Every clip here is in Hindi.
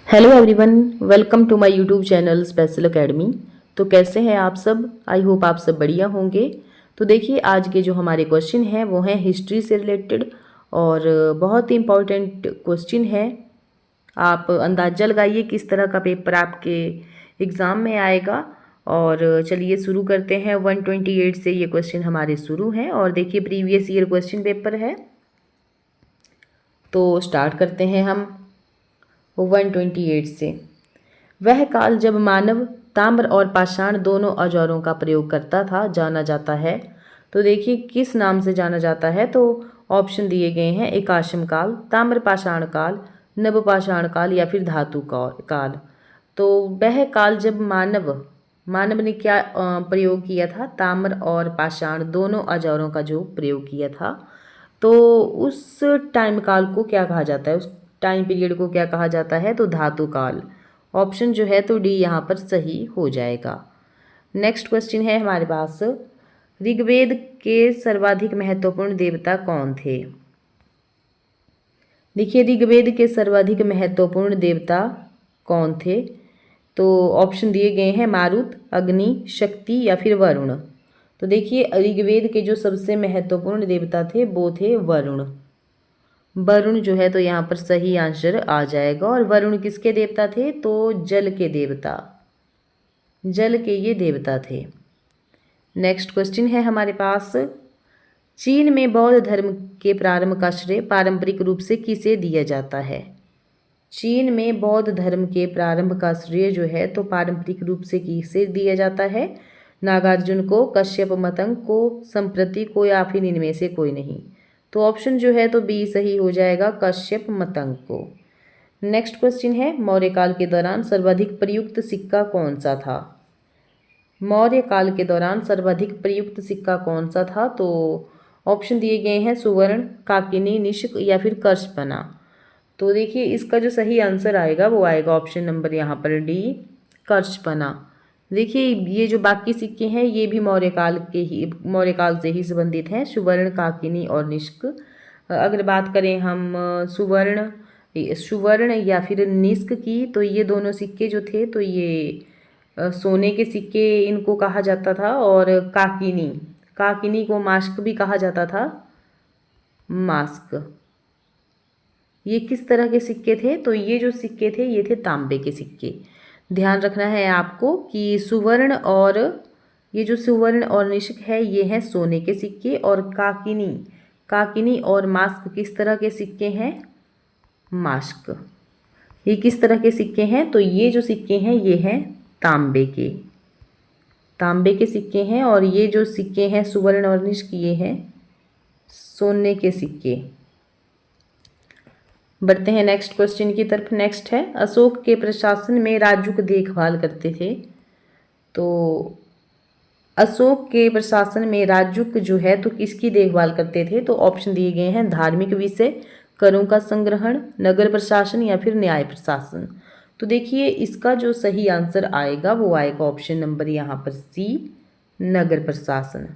Hello everyone, welcome to my YouTube channel special academy. तो कैसे हैं आप सब? आई होप आप सब बढ़िया होंगे। तो देखिए, आज के जो हमारे क्वेश्चन हैं वो हैं हिस्ट्री से रिलेटेड और बहुत ही इम्पॉर्टेंट क्वेश्चन है। आप अंदाज़ा लगाइए किस तरह का पेपर आपके एग्ज़ाम में आएगा। और चलिए शुरू करते हैं। 128 से ये क्वेश्चन हमारे शुरू हैं और देखिए प्रीवियस ईयर क्वेश्चन पेपर है। तो स्टार्ट करते हैं हम 128 से। वह काल जब मानव ताम्र और पाषाण दोनों औजारों का प्रयोग करता था जाना जाता है। तो देखिए किस नाम से जाना जाता है। तो ऑप्शन दिए गए हैं एकाश्म काल, ताम्र पाषाण काल, नवपाषाण काल या फिर धातु काल। तो वह काल जब मानव मानव ने क्या प्रयोग किया था? ताम्र और पाषाण दोनों औजारों का जो प्रयोग किया था। तो उस टाइम काल को क्या कहा जाता है? उस टाइम पीरियड को क्या कहा जाता है? तो धातु काल। ऑप्शन जो है तो डी यहाँ पर सही हो जाएगा। नेक्स्ट क्वेश्चन है हमारे पास, ऋग्वेद के सर्वाधिक महत्वपूर्ण देवता कौन थे? देखिए ऋग्वेद के सर्वाधिक महत्वपूर्ण देवता कौन थे? तो ऑप्शन दिए गए हैं मारुत, अग्नि, शक्ति या फिर वरुण। तो देखिए ऋग्वेद के जो सबसे महत्वपूर्ण देवता थे वो थे वरुण। वरुण जो है तो यहाँ पर सही आंसर आ जाएगा। और वरुण किसके देवता थे? तो जल के देवता, जल के ये देवता थे। नेक्स्ट क्वेश्चन है हमारे पास, चीन में बौद्ध धर्म के प्रारंभ का श्रेय पारंपरिक रूप से किसे दिया जाता है? चीन में बौद्ध धर्म के प्रारंभ का श्रेय जो है तो पारंपरिक रूप से किसे दिया जाता है? नागार्जुन को, कश्यप मतंग को, संप्रति को या फिर इनमें से कोई नहीं। तो ऑप्शन जो है तो बी सही हो जाएगा, कश्यप मतंग को। नेक्स्ट क्वेश्चन है, मौर्य काल के दौरान सर्वाधिक प्रयुक्त सिक्का कौन सा था? मौर्य काल के दौरान सर्वाधिक प्रयुक्त सिक्का कौन सा था? तो ऑप्शन दिए गए हैं सुवर्ण, काकिनी, निशक या फिर कर्षपना। तो देखिए इसका जो सही आंसर आएगा वो आएगा ऑप्शन नंबर यहाँ पर डी, कर्षपना। देखिए ये जो बाकी सिक्के हैं ये भी मौर्य काल से ही संबंधित हैं, सुवर्ण, काकिनी और निष्क। अगर बात करें हम सुवर्ण या फिर निष्क की, तो ये दोनों सिक्के जो थे तो ये सोने के सिक्के इनको कहा जाता था। और काकिनी, काकिनी को मास्क भी कहा जाता था, मास्क। ये किस तरह के सिक्के थे? तो ये जो सिक्के थे ये थे तांबे के सिक्के। ध्यान रखना है आपको कि सुवर्ण और ये जो सुवर्ण और निशक है ये हैं सोने के सिक्के। और काकिनी, काकिनी और मास्क किस तरह के सिक्के हैं? मास्क। ये किस तरह के सिक्के हैं? तो ये जो सिक्के हैं ये हैं तांबे के, तांबे के सिक्के हैं। और ये जो सिक्के हैं सुवर्ण और निशक ये हैं सोने के सिक्के। बढ़ते हैं नेक्स्ट क्वेश्चन की तरफ। नेक्स्ट है, अशोक के प्रशासन में राजुक देखभाल करते थे। तो अशोक के प्रशासन में राजुक जो है तो किसकी देखभाल करते थे? तो ऑप्शन दिए गए हैं धार्मिक विषय, करों का संग्रहण, नगर प्रशासन या फिर न्याय प्रशासन। तो देखिए इसका जो सही आंसर आएगा वो आएगा ऑप्शन नंबर यहाँ पर सी, नगर प्रशासन।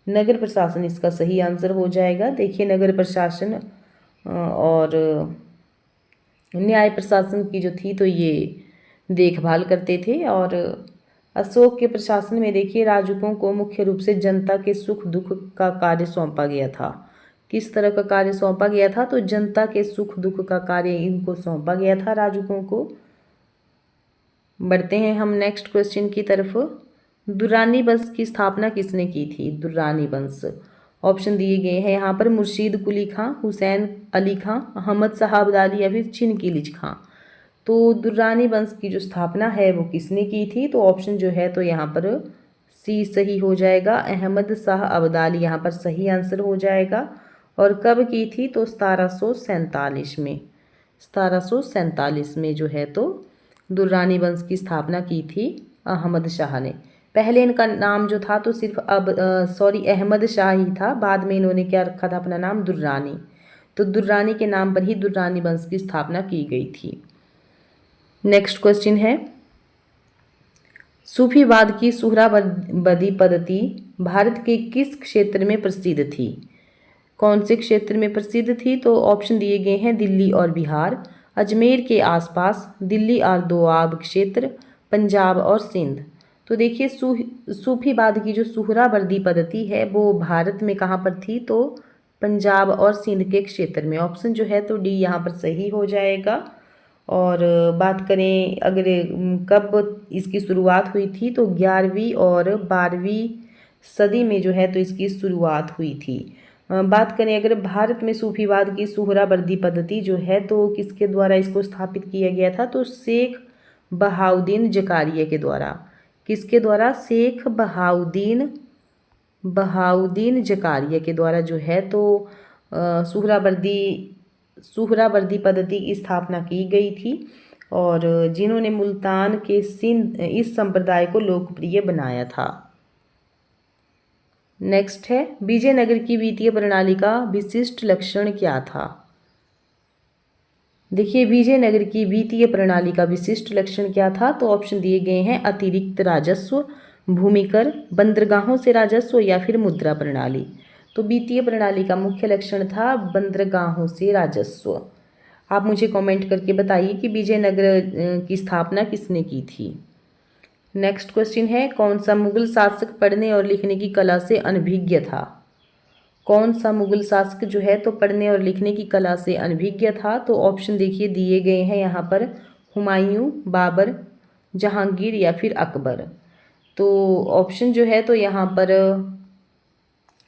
नगर प्रशासन इसका सही आंसर हो जाएगा। देखिए नगर प्रशासन और न्याय प्रशासन की जो थी तो ये देखभाल करते थे। और अशोक के प्रशासन में देखिए राजुकों को मुख्य रूप से जनता के सुख दुख का कार्य सौंपा गया था। किस तरह का कार्य सौंपा गया था? तो जनता के सुख दुख का कार्य इनको सौंपा गया था, राजुकों को। बढ़ते हैं हम नेक्स्ट क्वेश्चन की तरफ। दुर्रानी वंश की स्थापना किसने की थी? दुर्रानी वंश। ऑप्शन दिए गए हैं यहाँ पर मुर्शीद कुली खां, हुसैन अली खां, अहमद शाह अब्दाली या फिर चिनकिलिज खां। तो दुर्रानी वंश की जो स्थापना है वो किसने की थी? तो ऑप्शन जो है तो यहाँ पर सी सही हो जाएगा, अहमद शाह अब्दाली यहाँ पर सही आंसर हो जाएगा। और कब की थी? तो 1747 में, 1747 में जो है तो दुर्रानी वंश की स्थापना की थी अहमद शाह ने। पहले इनका नाम जो था तो सिर्फ अहमद शाह ही था। बाद में इन्होंने क्या रखा था अपना नाम? दुर्रानी। तो दुर्रानी के नाम पर ही दुर्रानी वंश की स्थापना की गई थी। नेक्स्ट क्वेश्चन है, सूफीवाद की सुहरावर्दी पद्धति भारत के किस क्षेत्र में प्रसिद्ध थी? कौन से क्षेत्र में प्रसिद्ध थी? तो ऑप्शन दिए गए हैं दिल्ली और बिहार, अजमेर के आसपास, दिल्ली और दोआब क्षेत्र, पंजाब और सिंध। तो देखिए सूफीवाद की जो सुहरावर्दी पद्धति है वो भारत में कहाँ पर थी, तो पंजाब और सिंध के क्षेत्र में। ऑप्शन जो है तो डी यहाँ पर सही हो जाएगा। और बात करें अगर कब इसकी शुरुआत हुई थी, तो 11वीं और 12वीं सदी में जो है तो इसकी शुरुआत हुई थी। बात करें अगर भारत में सूफीवाद की सुहरावर्दी पद्धति जो है तो किसके द्वारा इसको स्थापित किया गया था, तो शेख बहाउद्दीन जकारिया के द्वारा। किसके द्वारा? शेख बहाउद्दीन जकारिया के द्वारा जो है तो सुहरावर्दी पद्धति की स्थापना की गई थी, और जिन्होंने मुल्तान के सिंध इस संप्रदाय को लोकप्रिय बनाया था। नेक्स्ट है, विजयनगर की वित्तीय प्रणाली का विशिष्ट लक्षण क्या था? देखिए विजयनगर की वित्तीय प्रणाली का विशिष्ट लक्षण क्या था, तो ऑप्शन दिए गए हैं अतिरिक्त राजस्व, भूमिकर, बंदरगाहों से राजस्व या फिर मुद्रा प्रणाली। तो वित्तीय प्रणाली का मुख्य लक्षण था बंदरगाहों से राजस्व। आप मुझे कमेंट करके बताइए कि विजयनगर की स्थापना किसने की थी। नेक्स्ट क्वेश्चन है, कौन सा मुगल शासक पढ़ने और लिखने की कला से अनभिज्ञ था? कौन सा मुगल शासक जो है तो पढ़ने और लिखने की कला से अनभिज्ञ था? तो ऑप्शन देखिए दिए गए हैं यहाँ पर, हुमायूं, बाबर, जहांगीर या फिर अकबर। तो ऑप्शन जो है तो यहाँ पर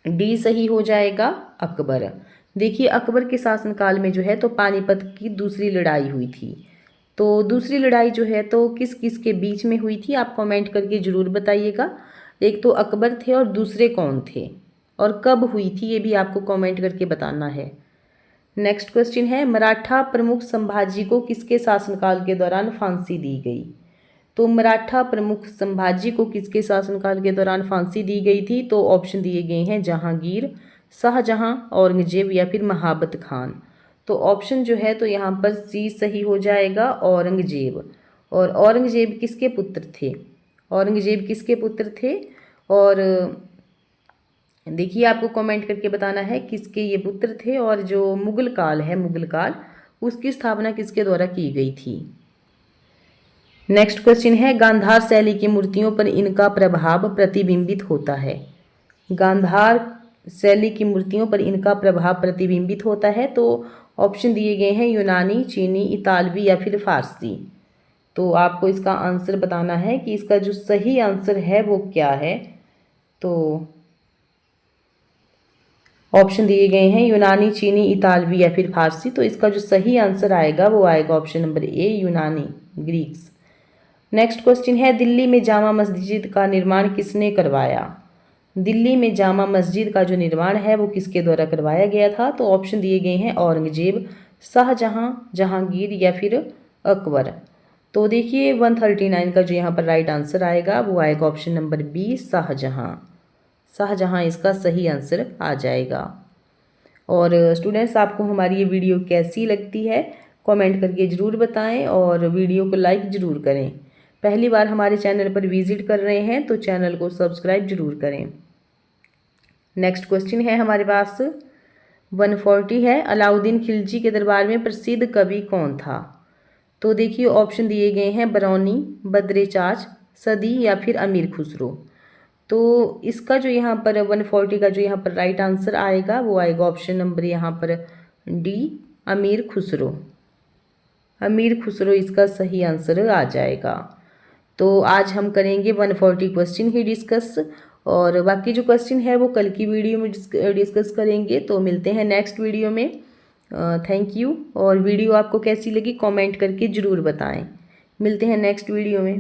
डी सही हो जाएगा, अकबर। देखिए अकबर के शासनकाल में जो है तो पानीपत की दूसरी लड़ाई हुई थी। तो दूसरी लड़ाई जो है तो किस किस के बीच में हुई थी, आप कमेंट करके ज़रूर बताइएगा। एक तो अकबर थे और दूसरे कौन थे और कब हुई थी, ये भी आपको कमेंट करके बताना है। नेक्स्ट क्वेश्चन है, मराठा प्रमुख संभाजी को किसके शासनकाल के दौरान फांसी दी गई? तो मराठा प्रमुख संभाजी को किसके शासनकाल के दौरान फांसी दी गई थी? तो ऑप्शन दिए गए हैं जहांगीर, शाहजहां, औरंगजेब या फिर महाबत खान। तो ऑप्शन जो है तो यहाँ पर सी सही हो जाएगा, औरंगजेब। और औरंगजेब किसके पुत्र थे? औरंगजेब किसके पुत्र थे? और देखिए आपको कमेंट करके बताना है किसके ये पुत्र थे, और जो मुगल काल है, मुगल काल, उसकी स्थापना किसके द्वारा की गई थी। नेक्स्ट क्वेश्चन है, गांधार शैली की मूर्तियों पर इनका प्रभाव प्रतिबिंबित होता है? गांधार शैली की मूर्तियों पर इनका प्रभाव प्रतिबिंबित होता है। तो ऑप्शन दिए गए हैं यूनानी, चीनी, इतालवी या फिर फारसी। तो आपको इसका आंसर बताना है कि इसका जो सही आंसर है वो क्या है। तो ऑप्शन दिए गए हैं यूनानी, चीनी, इतालवी या फिर फारसी। तो इसका जो सही आंसर आएगा वो आएगा ऑप्शन नंबर ए, यूनानी, ग्रीक्स। नेक्स्ट क्वेश्चन है, दिल्ली में जामा मस्जिद का निर्माण किसने करवाया? दिल्ली में जामा मस्जिद का जो निर्माण है वो किसके द्वारा करवाया गया था? तो ऑप्शन दिए गए हैं औरंगजेब, शाहजहां, जहांगीर या फिर अकबर। तो देखिए 139 का जो यहाँ पर राइट आंसर आएगा वो आएगा option number B, Shahjahan. Shahjahan इसका सही आंसर आ जाएगा। और स्टूडेंट्स आपको हमारी ये वीडियो कैसी लगती है कमेंट करके ज़रूर बताएं, और वीडियो को लाइक ज़रूर करें। पहली बार हमारे चैनल पर विजिट कर रहे हैं तो चैनल को सब्सक्राइब जरूर करें। नेक्स्ट क्वेश्चन है हमारे पास 140 है, अलाउद्दीन खिलजी के दरबार में प्रसिद्ध कवि कौन था? तो देखिए ऑप्शन दिए गए हैं बरौनी, बद्रेचाच, सदी या फिर अमीर खुसरो। तो इसका जो यहाँ पर 140 का जो यहाँ पर राइट आंसर आएगा वो आएगा ऑप्शन नंबर यहाँ पर डी, अमीर खुसरो। अमीर खुसरो इसका सही आंसर आ जाएगा। तो आज हम करेंगे 140 क्वेश्चन ही डिस्कस, और बाकी जो क्वेश्चन है वो कल की वीडियो में डिस्कस करेंगे। तो मिलते हैं नेक्स्ट वीडियो में। Thank you. और वीडियो आपको कैसी लगी कमेंट करके ज़रूर बताएं। मिलते हैं नेक्स्ट वीडियो में।